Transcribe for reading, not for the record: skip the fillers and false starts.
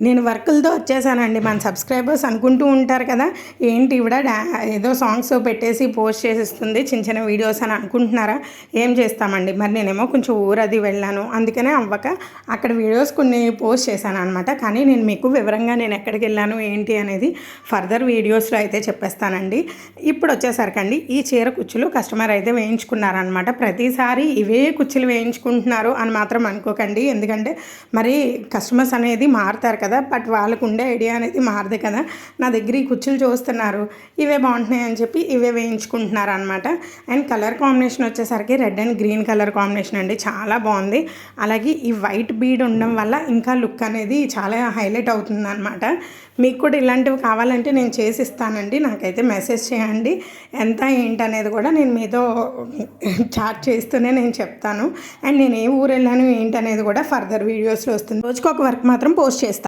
నేను వర్కులతో వచ్చేసానండి. మన సబ్స్క్రైబర్స్ అనుకుంటూ ఉంటారు కదా, ఏంటి ఇవిడ ఏదో సాంగ్స్ పెట్టేసి పోస్ట్ చేసేస్తుంది చిన్న చిన్న వీడియోస్ అని అనుకుంటున్నారా? ఏం చేస్తామండి, మరి నేనేమో కొంచెం ఊరది వెళ్ళాను, అందుకనే అవ్వక అక్కడ వీడియోస్ కొన్ని పోస్ట్ చేశాను అనమాట. కానీ నేను మీకు వివరంగా నేను ఎక్కడికి వెళ్ళాను ఏంటి అనేది ఫర్దర్ వీడియోస్లో అయితే చెప్పేస్తానండి. ఇప్పుడు వచ్చేసరికండి ఈ చీర కుచ్చులు కస్టమర్ అయితే వేయించుకున్నారనమాట. ప్రతిసారి ఇవే కుచ్చులు వేయించుకుంటున్నారు అని మాత్రం అనుకోకండి, ఎందుకంటే మరి కస్టమర్స్ అనేది మారుతారు కదా, బట్ వాళ్ళకు ఉండే ఐడియా అనేది మారదు కదా. నా దగ్గర ఈ కుచ్చులు చూస్తున్నారు, ఇవే బాగుంటున్నాయి అని చెప్పి ఇవే వేయించుకుంటున్నారు అనమాట. అండ్ కలర్ కాంబినేషన్ వచ్చేసరికి red and green colour combination అండి, చాలా బాగుంది. అలాగే ఈ వైట్ బీడ్ ఉండడం వల్ల ఇంకా లుక్ అనేది చాలా హైలైట్ అవుతుంది అనమాట. మీకు కూడా ఇలాంటివి కావాలంటే నేను చేసి ఇస్తానండి, నాకైతే మెసేజ్ చేయండి. ఎంత ఏంటనేది కూడా నేను మీతో చాట్ చేస్తూనే నేను చెప్తాను. అండ్ నేను ఏ ఊరు వెళ్ళాను ఏంటనేది కూడా ఫర్దర్ వీడియోస్లో వస్తుంది. రోజుకొక వర్క్ మాత్రం పోస్ట్ చేస్తాను.